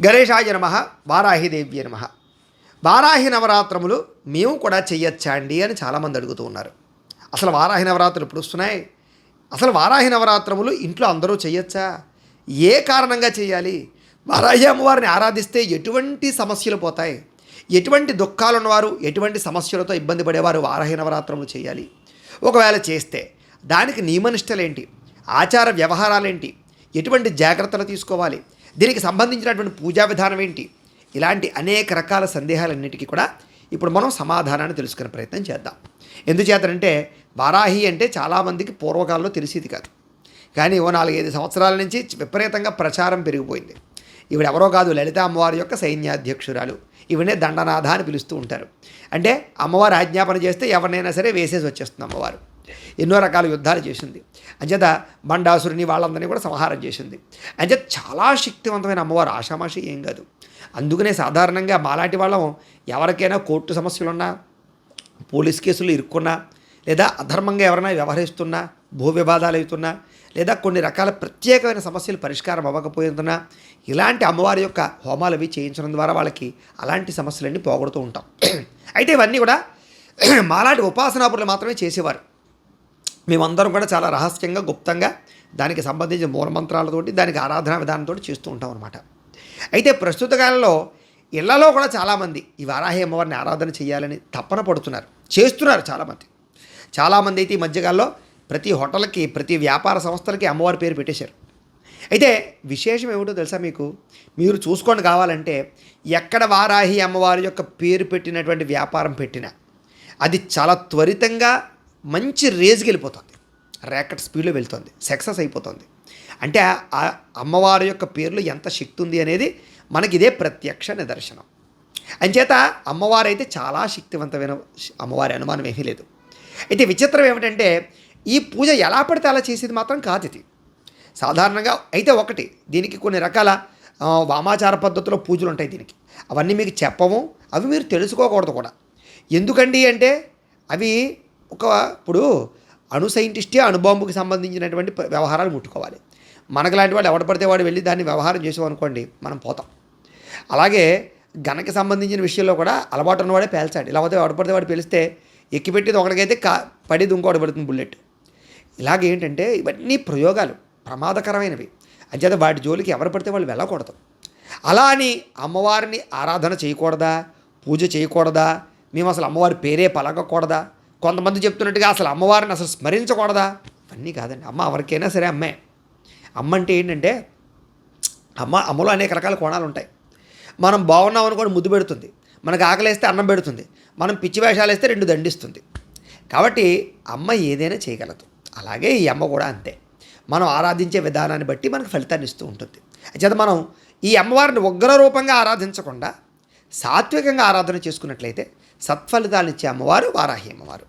గణేశాయ నమః. వారాహిదేవ్యే నమః. వారాహి నవరాత్రములు మేము కూడా చెయ్యొచ్చా అండి అని చాలామంది అడుగుతూ ఉన్నారు. అసలు వారాహి నవరాత్రులు ఎప్పుడు వస్తున్నాయి? అసలు వారాహి నవరాత్రములు ఇంట్లో అందరూ చెయ్యొచ్చా? ఏ కారణంగా చేయాలి? వారాహి అమ్మవారిని ఆరాధిస్తే ఎటువంటి సమస్యలు పోతాయి? ఎటువంటి దుఃఖాలు ఉన్నవారు, ఎటువంటి సమస్యలతో ఇబ్బంది పడేవారు వారాహి నవరాత్రములు చేయాలి? ఒకవేళ చేస్తే దానికి నియమనిష్టలేంటి, ఆచార వ్యవహారాలేంటి, ఎటువంటి జాగ్రత్తలు తీసుకోవాలి, దీనికి సంబంధించినటువంటి పూజా విధానం ఏంటి, ఇలాంటి అనేక రకాల సందేహాలన్నిటికీ కూడా ఇప్పుడు మనం సమాధానాన్ని తెలుసుకునే ప్రయత్నం చేద్దాం. ఎందుచేతనంటే వారాహి అంటే చాలామందికి పూర్వకాలంలో తెలిసేది కాదు. కానీ ఓ 4-5 సంవత్సరాల నుంచి విపరీతంగా ప్రచారం పెరిగిపోయింది. ఈవిడ ఎవరో కాదు, లలిత అమ్మవారి యొక్క సైన్యాధ్యక్షురాలు. ఈవిడే దండనాథ అని పిలుస్తూ ఉంటారు. అంటే అమ్మవారు ఆజ్ఞాపన చేస్తే ఎవరినైనా సరే వేసేసి వచ్చేస్తుంది అమ్మవారు. ఎన్నో రకాల యుద్ధాలు చేసింది. అంచేత బండాసురుని వాళ్ళందరినీ కూడా సంహారం చేసింది. అంచేత చాలా శక్తివంతమైన అమ్మవారు, ఆషామాషి ఏం కాదు. అందుకనే సాధారణంగా మాలాంటి వాళ్ళం ఎవరికైనా కోర్టు సమస్యలున్నా, పోలీస్ కేసులు ఇరుక్కున్నా, లేదా అధర్మంగా ఎవరైనా వ్యవహరిస్తున్నా, భూ వివాదాలు అవుతున్నా, లేదా కొన్ని రకాల ప్రత్యేకమైన సమస్యలు పరిష్కారం అవ్వకపోతున్నా ఇలాంటి అమ్మవారి యొక్క హోమాలు అవి చేయించడం ద్వారా వాళ్ళకి అలాంటి సమస్యలన్నీ పోగొడుతూ ఉంటాం. అయితే ఇవన్నీ కూడా మాలాంటి ఉపాసనాపురులు మాత్రమే చేసేవారు. మేమందరం కూడా చాలా రహస్యంగా, గుప్తంగా దానికి సంబంధించిన మూలమంత్రాలతోటి, దానికి ఆరాధనా విధానంతో చేస్తూ ఉంటాం అనమాట. అయితే ప్రస్తుత కాలంలో ఇళ్లలో కూడా చాలామంది ఈ వారాహి అమ్మవారిని ఆరాధన చేయాలని తపన పడుతున్నారు, చేస్తున్నారు చాలామంది. చాలామంది అయితే ఈ మధ్యకాలంలో ప్రతి హోటల్కి, ప్రతి వ్యాపార సంస్థలకి అమ్మవారి పేరు పెట్టేశారు. అయితే విశేషం ఏమిటో తెలుసా మీకు? మీరు చూసుకోండి, కావాలంటే ఎక్కడ వారాహి అమ్మవారి యొక్క పేరు పెట్టినటువంటి వ్యాపారం పెట్టినా అది చాలా త్వరితంగా మంచి రేజ్కి వెళ్ళిపోతుంది, ర్యాకెట్ స్పీడ్లో వెళ్తుంది, సక్సెస్ అయిపోతుంది. అంటే ఆ అమ్మవారి యొక్క పేర్లు ఎంత శక్తి ఉంది అనేది మనకి ఇదే ప్రత్యక్ష నిదర్శనం. అంచేత అమ్మవారు అయితే చాలా శక్తివంతమైన అమ్మవారి, అనుమానం ఏమీ లేదు. అయితే విచిత్రం ఏమిటంటే ఈ పూజ ఎలా పడితే అలా చేసేది మాత్రం కాదు ఇది. సాధారణంగా అయితే ఒకటి, దీనికి కొన్ని రకాల వామాచార పద్ధతిలో పూజలు ఉంటాయి దీనికి. అవన్నీ మీకు చెప్పము, అవి మీరు తెలుసుకోకూడదు కూడా. ఎందుకండి అంటే అవి ఇప్పుడు అణు సైంటిస్టే అణుబాంబుకి సంబంధించినటువంటి వ్యవహారాలు ముట్టుకోవాలి. మనకు లాంటి వాడు ఎవడ పడితే వాడు వెళ్ళి దాన్ని వ్యవహారం చేసామనుకోండి, మనం పోతాం. అలాగే గనకి సంబంధించిన విషయంలో కూడా అలవాటు ఉన్నవాడే పేల్చాడు. ఇలా పోతే ఎవడ పడితే వాడు పేలిస్తే ఎక్కిపెట్టేది ఒకటికైతే పడేది ఇంకోటి పడుతుంది బుల్లెట్. ఇలాగేంటంటే ఇవన్నీ ప్రయోగాలు ప్రమాదకరమైనవి. అంచేత వాటి జోలికి ఎవరు పడితే వాళ్ళు వెళ్ళకూడదు. అలా అని అమ్మవారిని ఆరాధన చేయకూడదా, పూజ చేయకూడదా, మేము అసలు అమ్మవారి పేరే పలకకూడదా, కొంతమంది చెప్తున్నట్టుగా అసలు అమ్మవారిని అసలు స్మరించకూడదా, ఇవన్నీ కాదండి. అమ్మ ఎవరికైనా సరే అమ్మే. అమ్మ అంటే ఏంటంటే అమ్మలో అనేక రకాల కోణాలు ఉంటాయి. మనం బాగున్నాం అనుకోని ముద్దు పెడుతుంది, మనకు ఆకలేస్తే అన్నం పెడుతుంది, మనం పిచ్చి వేషాలు వేస్తే 2 దండిస్తుంది. కాబట్టి అమ్మ ఏదైనా చేయగలదు. అలాగే ఈ అమ్మ కూడా అంతే. మనం ఆరాధించే విధానాన్ని బట్టి మనకు ఫలితాన్ని ఇస్తూ ఉంటుంది. అయితే మనం ఈ అమ్మవారిని ఉగ్ర రూపంగా ఆరాధించకుండా సాత్వికంగా ఆరాధన చేసుకున్నట్లయితే సత్ఫలితాలను ఇచ్చే అమ్మవారు వారాహి అమ్మవారు.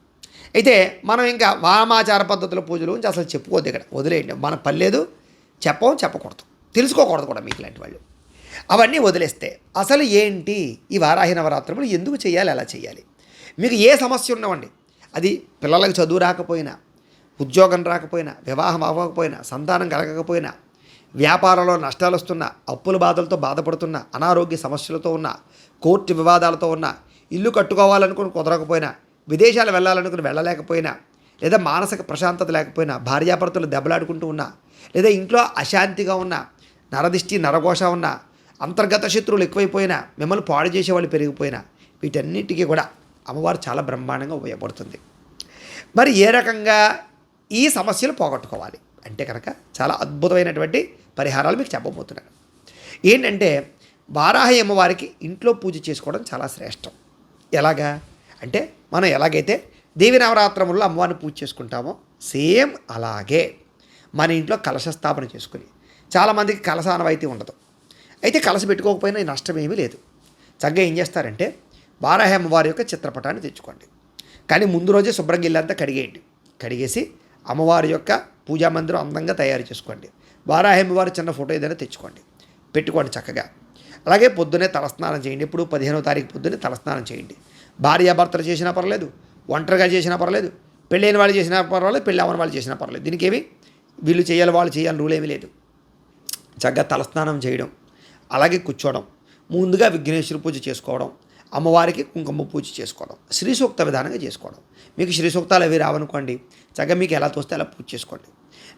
అయితే మనం ఇంకా వామాచార పద్ధతుల పూజలు నుంచి అసలు చెప్పుకోవద్దు, ఇక్కడ వదిలేయండి. మన పర్లేదు, చెప్పకూడదు, తెలుసుకోకూడదు కూడా. మీకు ఇలాంటి వాళ్ళు అవన్నీ వదిలేస్తే అసలు ఏంటి ఈ వారాహి నవరాత్రులు ఎందుకు చేయాలి, ఎలా చేయాలి? మీకు ఏ సమస్య ఉన్నవండి, అది పిల్లలకు చదువు రాకపోయినా, ఉద్యోగం రాకపోయినా, వివాహం అవ్వకపోయినా, సంతానం కలగకపోయినా, వ్యాపారంలో నష్టాలు వస్తున్నా, అప్పుల బాధలతో బాధపడుతున్నా, అనారోగ్య సమస్యలతో ఉన్న, కోర్టు వివాదాలతో ఉన్న, ఇల్లు కట్టుకోవాలనుకుని కుదరకపోయినా, విదేశాలు వెళ్ళాలనుకుని వెళ్ళలేకపోయినా, లేదా మానసిక ప్రశాంతత లేకపోయినా, భార్యాభర్తలు దెబ్బలాడుకుంటూ ఉన్నా, లేదా ఇంట్లో అశాంతిగా ఉన్న, నరదిష్టి నరఘోష ఉన్న, అంతర్గత శత్రువులు ఎక్కువైపోయినా, మిమ్మల్ని పాడు చేసేవాళ్ళు పెరిగిపోయినా, వీటన్నిటికీ కూడా అమ్మవారు చాలా బ్రహ్మాండంగా ఉపయోగపడుతుంది. మరి ఏ రకంగా ఈ సమస్యలు పోగొట్టుకోవాలి అంటే కనుక చాలా అద్భుతమైనటువంటి పరిహారాలు మీకు చెప్పబోతున్నాను. ఏంటంటే వారాహి అమ్మవారికి ఇంట్లో పూజ చేసుకోవడం చాలా శ్రేష్టం. ఎలాగా అంటే మనం ఎలాగైతే దేవి నవరాత్రముల్లో అమ్మవారిని పూజ చేసుకుంటామో సేమ్ అలాగే మన ఇంట్లో కలశ స్థాపన చేసుకుని, చాలామందికి కలశానవైతే ఉండదు. అయితే కలశ పెట్టుకోకపోయినా నష్టం ఏమీ లేదు. చక్కగా ఏం చేస్తారంటే వారాహి అమ్మవారి యొక్క చిత్రపటాన్ని తెచ్చుకోండి. కానీ ముందు రోజే శుభ్రంగా ఇల్లంతా కడిగేయండి. కడిగేసి అమ్మవారి యొక్క పూజా మందిరం అందంగా తయారు చేసుకోండి. వారాహి అమ్మవారి చిన్న ఫోటో ఏదైనా తెచ్చుకోండి, పెట్టుకోండి చక్కగా. అలాగే పొద్దునే తలస్నానం చేయండి. ఇప్పుడు 15వ తారీఖు పొద్దున్నే తలస్నానం చేయండి. భార్యాభర్తలు చేసినా పర్లేదు, ఒంటరిగా చేసినా పర్లేదు, పెళ్ళైన వాళ్ళు చేసినా పర్వాలేదు, పెళ్ళి అవ్వని వాళ్ళు చేసినా పర్లేదు. దీనికి ఏమి వీళ్ళు చేయాలి వాళ్ళు చేయాలని రూల్ ఏమీ లేదు. చక్కగా తలస్నానం చేయడం, అలాగే కూర్చోవడం, ముందుగా విఘ్నేశ్వర పూజ చేసుకోవడం, అమ్మవారికి కుంకుమ పూజ చేసుకోవడం, శ్రీ సూక్త విధానంగా చేసుకోవడం. మీకు శ్రీ సూక్తాలు అవి రావనుకోండి, చక్కగా మీకు ఎలా తోస్తే అలా పూజ చేసుకోండి.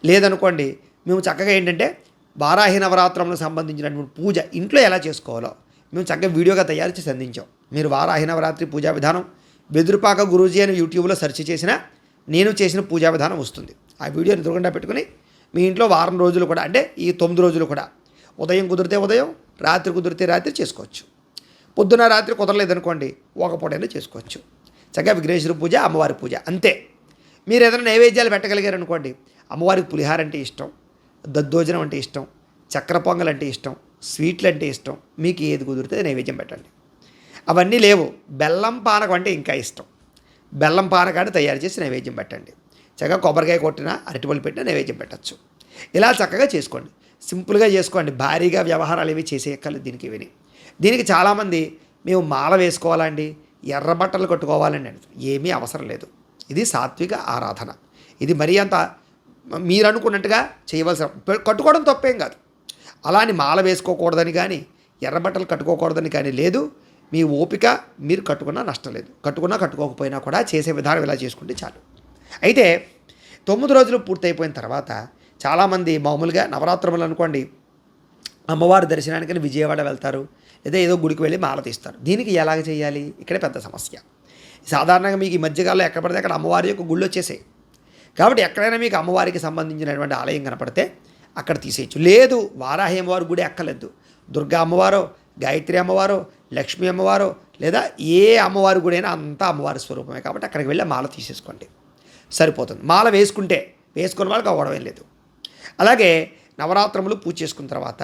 లేదనుకోండి, మేము చక్కగా ఏంటంటే వారాహి నవరాత్రములకు సంబంధించినటువంటి పూజ ఇంట్లో ఎలా చేసుకోవాలో మేము చక్కగా వీడియోగా తయారు చేసి అందించాం. మీరు వారాహి నవరాత్రి పూజా విధానం బెదురుపాక గురూజీ అని యూట్యూబ్లో సెర్చ్ చేసినా నేను చేసిన పూజా విధానం వస్తుంది. ఆ వీడియోని ఎదురుగుండా పెట్టుకుని మీ ఇంట్లో వారం రోజులు కూడా, అంటే ఈ 9 రోజులు కూడా ఉదయం కుదిరితే ఉదయం, రాత్రి కుదిరితే రాత్రి చేసుకోవచ్చు. పొద్దున రాత్రి కుదరలేదనుకోండి, ఒక పూటైనా చేసుకోవచ్చు. చక్కగా విఘ్నేశ్వర పూజ, అమ్మవారి పూజ అంతే. మీరు ఏదైనా నైవేద్యాలు పెట్టగలిగారనుకోండి, అమ్మవారికి పులిహార అంటే ఇష్టం, దద్దోజనం అంటే ఇష్టం, చక్కెర పొంగల్ అంటే ఇష్టం, స్వీట్లు అంటే ఇష్టం, మీకు ఏది కుదిరితే నైవేద్యం పెట్టండి. అవన్నీ లేవు, బెల్లం పానకం అంటే ఇంకా ఇష్టం, బెల్లం పానకాన్ని తయారు చేసి నైవేద్యం పెట్టండి. చక్కగా కొబ్బరికాయ కొట్టినా, అరటిపళ్ళు పెట్టినా నైవేద్యం పెట్టచ్చు. ఇలా చక్కగా చేసుకోండి, సింపుల్గా చేసుకోండి. భారీగా వ్యవహారాలు ఏవి చేసేయక్కర్లేదు దీనికి చాలామంది మేము మాల వేసుకోవాలండి, ఎర్ర బట్టలు కట్టుకోవాలండి అని, ఏమీ అవసరం లేదు. ఇది సాత్విక ఆరాధన. ఇది మరీ అంత మీరు అనుకున్నట్టుగా చేయవలసిన, కట్టుకోవడం తప్పేం కాదు. అలా అని మాల వేసుకోకూడదని కానీ, ఎర్రబట్టలు కట్టుకోకూడదని కానీ లేదు. మీ ఓపిక, మీరు కట్టుకున్నా నష్టం లేదు, కట్టుకున్నా కట్టుకోకపోయినా కూడా చేసే విధానం ఇలా చేసుకుంటే చాలు. అయితే 9 రోజులు పూర్తయిపోయిన తర్వాత చాలామంది మామూలుగా నవరాత్రులు అనుకోండి, అమ్మవారి దర్శనానికి విజయవాడ వెళ్తారు, లేదా ఏదో గుడికి వెళ్ళి మాల తీస్తారు. దీనికి ఎలాగ చేయాలి? ఇక్కడే పెద్ద సమస్య. సాధారణంగా మీకు ఈ మధ్యకాలంలో ఎక్కడ పడితే అక్కడ అమ్మవారి యొక్క గుళ్ళు వచ్చేసాయి. కాబట్టి ఎక్కడైనా మీకు అమ్మవారికి సంబంధించినటువంటి ఆలయం కనపడితే అక్కడ తీసేయచ్చు. లేదు, వారాహి అమ్మవారి గుడి ఎక్కలేదు, దుర్గా అమ్మవారో, గాయత్రి అమ్మవారో, లక్ష్మీ అమ్మవారో, లేదా ఏ అమ్మవారి గుడి అయినా అంతా అమ్మవారి స్వరూపమే. కాబట్టి అక్కడికి వెళ్ళి మాల తీసేసుకోండి, సరిపోతుంది. మాల వేసుకున్న వాళ్ళకి అవ్వడం లేదు. అలాగే నవరాత్రములు పూజ చేసుకున్న తర్వాత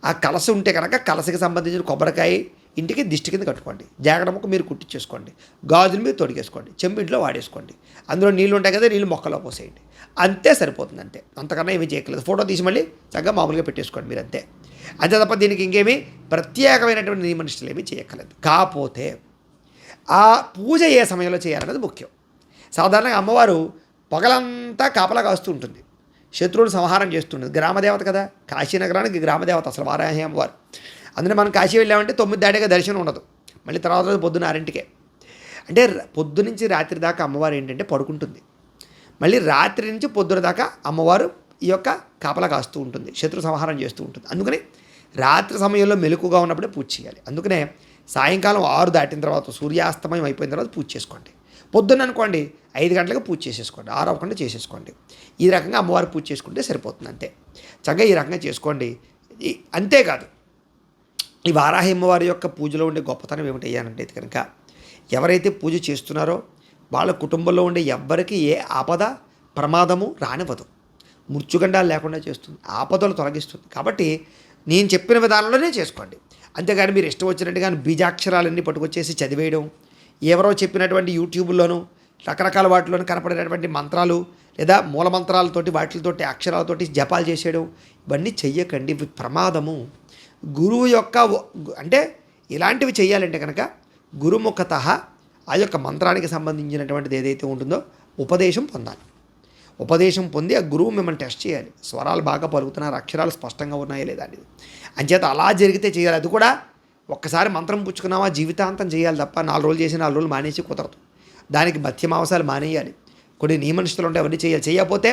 ఆ కలశ ఉంటే కనుక కలశకి సంబంధించిన కొబ్బరికాయ ఇంటికి దిష్టి కింద కట్టుకోండి, జాగడముకు మీరు కుట్టించేసుకోండి, గాజులు మీరు తొడిగేసుకోండి, చెంబింట్లో వాడేసుకోండి, అందులో నీళ్ళు ఉంటాయి కదా, నీళ్ళు మొక్కలో పోసేయండి, అంతే సరిపోతుంది. అంతే, అంతకన్నా ఏమీ చేయట్లేదు. ఫోటో తీసి మళ్ళీ చక్కగా మామూలుగా పెట్టేసుకోండి మీరు, అంతే తప్ప దీనికి ఇంకేమీ ప్రత్యేకమైనటువంటి నియమనిష్టలు ఏమీ చేయక్కర్లేదు. కాకపోతే ఆ పూజ ఏ సమయంలో చేయాలన్నది ముఖ్యం. సాధారణంగా అమ్మవారు పగలంతా కాపలా కాస్తూ ఉంటుంది, శత్రువులు సంహారం చేస్తుంటుంది. గ్రామదేవత కదా, కాశీనగరానికి గ్రామదేవత అసలు వారాహి అమ్మవారు. అందులో మనం కాశీ వెళ్ళామంటే 9 దాటిగా దర్శనం ఉండదు, మళ్ళీ తర్వాత రోజు పొద్దున్న 6ంటికే. అంటే పొద్దు నుంచి రాత్రి దాకా అమ్మవారు ఏంటంటే పడుకుంటుంది, మళ్ళీ రాత్రి నుంచి పొద్దున దాకా అమ్మవారు ఈ యొక్క కాపలా కాస్తూ ఉంటుంది, శత్రు సంహారం చేస్తూ ఉంటుంది. అందుకని రాత్రి సమయంలో మెలకుగా ఉన్నప్పుడే పూజ చేయాలి. అందుకనే సాయంకాలం 6 దాటిన తర్వాత, సూర్యాస్తమయం అయిపోయిన తర్వాత పూజ చేసుకోండి. పొద్దున్న అనుకోండి 5 గంటలకు పూజ చేసేసుకోండి, 6 అవ్వకుండా చేసేసుకోండి. ఈ రకంగా అమ్మవారు పూజ చేసుకుంటే సరిపోతుంది, అంతే. చక్కగా ఈ రకంగా చేసుకోండి. అంతేకాదు, ఈ వారాహి అమ్మవారి యొక్క పూజలో ఉండే గొప్పతనం ఏమిటి అయ్యానంటే కనుక, ఎవరైతే పూజ చేస్తున్నారో వాళ్ళ కుటుంబంలో ఉండే ఎవ్వరికి ఏ ఆపద ప్రమాదము రానివ్వదు, మృత్యుగండాలు లేకుండా చేస్తుంది, ఆపదలు తొలగిస్తుంది. కాబట్టి నేను చెప్పిన విధానంలోనే చేసుకోండి. అంతేగాని మీరు ఇష్టం వచ్చినట్టుగా బీజాక్షరాలన్నీ పట్టుకొచ్చేసి చదివేయడం, ఎవరో చెప్పినటువంటి యూట్యూబ్లోనూ రకరకాల వాటిలోనూ కనపడినటువంటి మంత్రాలు లేదా మూల మంత్రాలతోటి వాటితోటి అక్షరాలతోటి జపాలు చేసేయడం, ఇవన్నీ చెయ్యకండి, ఇవి ప్రమాదము. గురువు యొక్క, అంటే ఇలాంటివి చేయాలంటే కనుక గురుముఖత ఆ యొక్క మంత్రానికి సంబంధించినటువంటిది ఏదైతే ఉంటుందో ఉపదేశం పొందాలి. ఉపదేశం పొంది ఆ గురువు మిమ్మల్ని టెస్ట్ చేయాలి, స్వరాలు బాగా పలుకుతున్నారు, అక్షరాలు స్పష్టంగా ఉన్నాయా లేదా అనేది. అంచేత అలా జరిగితే చేయాలి. అది కూడా ఒక్కసారి మంత్రం పుచ్చుకున్నామా జీవితాంతం చేయాలి తప్ప 4 రోజులు చేసి 4 రోజులు మానేసి కుదరదు. దానికి మధ్యమాంసాలు మానేయాలి, కొన్ని నియమనిష్టలు ఉంటాయి, అవన్నీ చేయాలి. చేయకపోతే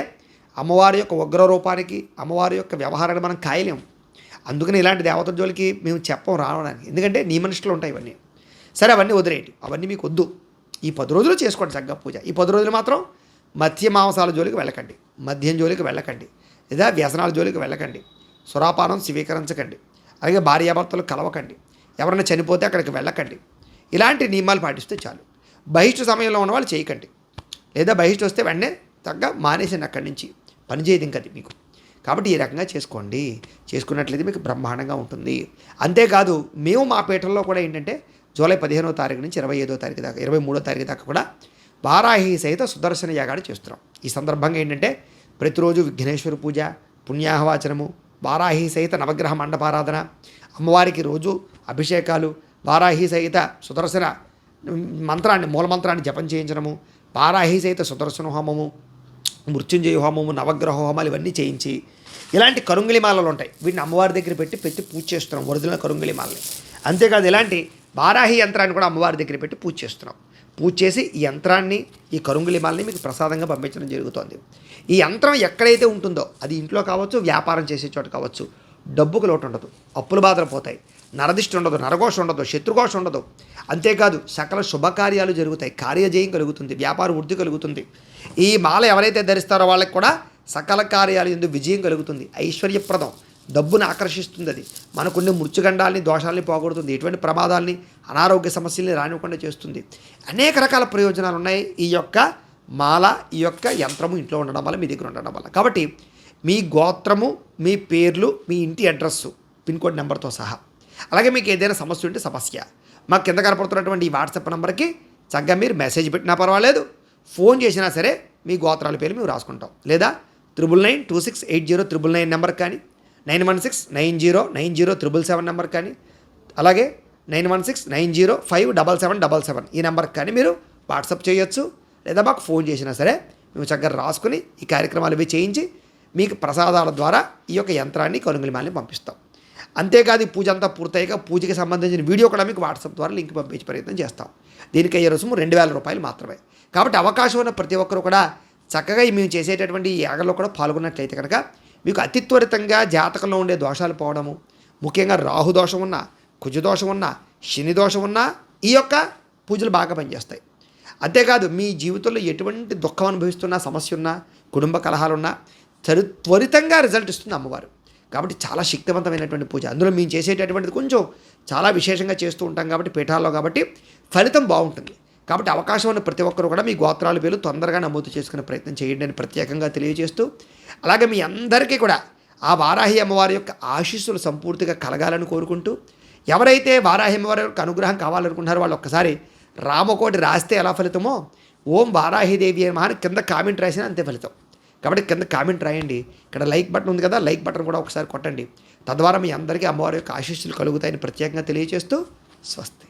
అమ్మవారి యొక్క ఉగ్ర రూపానికి, అమ్మవారి యొక్క వ్యవహారాన్ని మనం కాయలేము. అందుకని ఇలాంటి దేవతల జోలికి మేము చెప్పం రావడానికి, ఎందుకంటే నియమనిష్టలు ఉంటాయి ఇవన్నీ. సరే, అవన్నీ వదిలేయండి, అవన్నీ మీకు వద్దు. ఈ 10 రోజులు చేసుకోండి చక్కగా పూజ. ఈ 10 రోజులు మాత్రం మధ్య మాంసాల జోలికి వెళ్ళకండి, మద్యం జోలికి వెళ్ళకండి, లేదా వ్యసనాల జోలికి వెళ్ళకండి, సురాపానం స్వీకరించకండి, అలాగే భార్యాభర్తలు కలవకండి, ఎవరైనా చనిపోతే అక్కడికి వెళ్ళకండి. ఇలాంటి నియమాలు పాటిస్తే చాలు. బహిష్టు సమయంలో ఉన్న వాళ్ళు చేయకండి, లేదా బహిష్టు వస్తే వెంటనే తగ్గ మానేసింది, అక్కడి నుంచి పని చేయదు ఇంకది మీకు. కాబట్టి ఈ రకంగా చేసుకోండి, చేసుకున్నట్లయితే మీకు బ్రహ్మాండంగా ఉంటుంది. అంతేకాదు, మేము మా పీఠంలో కూడా ఏంటంటే జూలై 15వ తారీఖు నుంచి 25వ తారీఖు దాకా, 23వ తారీఖు దాకా కూడా వారాహి సహిత సుదర్శన యాగాన్ని చేస్తున్నాం. ఈ సందర్భంగా ఏంటంటే ప్రతిరోజు విఘ్నేశ్వర పూజ, పుణ్యాహవాచనము, వారాహి సహిత నవగ్రహ మండపారాధన, అమ్మవారికి రోజు అభిషేకాలు, వారాహి సహిత సుదర్శన మంత్రాన్ని, మూలమంత్రాన్ని జపం చేయించడము, వారాహి సహిత సుదర్శన హోమము, మృత్యుంజయ హోమము, నవగ్రహ హోమాలు ఇవన్నీ చేయించి ఇలాంటి కరుంగిలి మాలలు ఉంటాయి. వీటిని అమ్మవారి దగ్గర పెట్టి పూజ చేస్తున్నాం, ఒరిజినల్ కరుంగిలి మాలని. అంతేకాదు ఇలాంటి వారాహి యంత్రాన్ని కూడా అమ్మవారి దగ్గర పెట్టి పూజ చేస్తున్నాం. పూజ చేసి ఈ యంత్రాన్ని, ఈ కరుంగిలి మాలని మీకు ప్రసాదంగా పంపించడం జరుగుతుంది. ఈ యంత్రం ఎక్కడైతే ఉంటుందో అది ఇంట్లో కావచ్చు, వ్యాపారం చేసే చోట కావచ్చు, డబ్బుకు లోటు ఉండదు, అప్పుల బాధలు పోతాయి, నరదిష్టి ఉండదు, నరఘోష ఉండదు, శత్రుఘోష ఉండదు. అంతేకాదు సకల శుభకార్యాలు జరుగుతాయి, కార్యజయం కలుగుతుంది, వ్యాపార వృద్ధి కలుగుతుంది. ఈ మాల ఎవరైతే ధరిస్తారో వాళ్ళకి కూడా సకల కార్యాలు యందు విజయం కలుగుతుంది, ఐశ్వర్యప్రదం, డబ్బును ఆకర్షిస్తుంది. అది మనకున్న మృత్యుగండాల్ని, దోషాలని పోగొడుతుంది, ఎటువంటి ప్రమాదాలని, అనారోగ్య సమస్యల్ని రానివ్వకుండా చేస్తుంది. అనేక రకాల ప్రయోజనాలు ఉన్నాయి ఈ యొక్క మాల, ఈ యొక్క యంత్రము ఇంట్లో ఉండడం వల్ల, మీ దగ్గర ఉండడం వల్ల. కాబట్టి మీ గోత్రము, మీ పేర్లు, మీ ఇంటి అడ్రస్సు, పిన్ కోడ్ నెంబర్తో సహా, అలాగే మీకు ఏదైనా సమస్య ఉంటే సమస్య మాకు కింద కనపడుతున్నటువంటి ఈ వాట్సాప్ నెంబర్కి చక్కగా మీరు మెసేజ్ పెట్టినా పర్వాలేదు, ఫోన్ చేసినా సరే మీ గోత్రాల పేర్లు మేము రాసుకుంటాం. లేదా 99968099 నెంబర్ కానీ, 9169090777 నెంబర్ కానీ, అలాగే 9169057777 ఈ నెంబర్కి కానీ మీరు వాట్సాప్ చేయొచ్చు. లేదా మాకు ఫోన్ చేసినా సరే మేము చక్కగా రాసుకుని ఈ కార్యక్రమాలు ఇవి చేయించి మీకు ప్రసాదాల ద్వారా ఈ యొక్క యంత్రాన్ని, కరుంగిలి మాలని పంపిస్తాం. అంతేకాదు ఈ పూజ అంతా పూర్తయ్యాక పూజకి సంబంధించిన వీడియో కూడా మీకు వాట్సాప్ ద్వారా లింక్ పంపించే ప్రయత్నం చేస్తాం. దీనికి అయ్యే రుసుము 2000 రూపాయలు మాత్రమే. కాబట్టి అవకాశం ఉన్న ప్రతి ఒక్కరు కూడా చక్కగా మేము చేసేటటువంటి ఈ యాగంలో కూడా పాల్గొన్నట్లయితే కనుక మీకు అతి త్వరితంగా జాతకంలో ఉండే దోషాలు పోవడము, ముఖ్యంగా రాహుదోషం ఉన్నా, కుజదోషం ఉన్నా, శని దోషం ఉన్నా ఈ యొక్క పూజలు బాగా పనిచేస్తాయి. అంతేకాదు మీ జీవితంలో ఎటువంటి దుఃఖం అనుభవిస్తున్నా, సమస్య ఉన్నా, కుటుంబ కలహాలున్నా త్వరితంగా రిజల్ట్ ఇస్తుంది అమ్మవారు. కాబట్టి చాలా శక్తివంతమైనటువంటి పూజ. అందులో మేము చేసేటటువంటిది కొంచెం చాలా విశేషంగా చేస్తూ ఉంటాం కాబట్టి పీఠాల్లో, కాబట్టి ఫలితం బాగుంటుంది. కాబట్టి అవకాశం ఉన్న ప్రతి ఒక్కరు కూడా మీ గోత్రాల పేర్లు తొందరగా నమోదు చేసుకునే ప్రయత్నం చేయండి అని ప్రత్యేకంగా తెలియజేస్తూ, అలాగే మీ అందరికీ కూడా ఆ వారాహి అమ్మవారి యొక్క ఆశీస్సులు సంపూర్తిగా కలగాలని కోరుకుంటూ, ఎవరైతే వారాహి అమ్మవారి యొక్క అనుగ్రహం కావాలనుకుంటున్నారో వాళ్ళు ఒక్కసారి రామకోటి రాస్తే ఎలా ఫలితమో ఓం వారాహిదేవి నమః అని కింద కామెంట్ రాసినా అంతే ఫలితం. కాబట్టి కింద కామెంట్ రాయండి. ఇక్కడ లైక్ బటన్ ఉంది కదా, లైక్ బటన్ కూడా ఒకసారి కొట్టండి. తద్వారా మీ అందరికీ అమ్మవారి యొక్క ఆశీస్సులు కలుగుతాయని ప్రత్యేకంగా తెలియజేస్తూ స్వస్తి.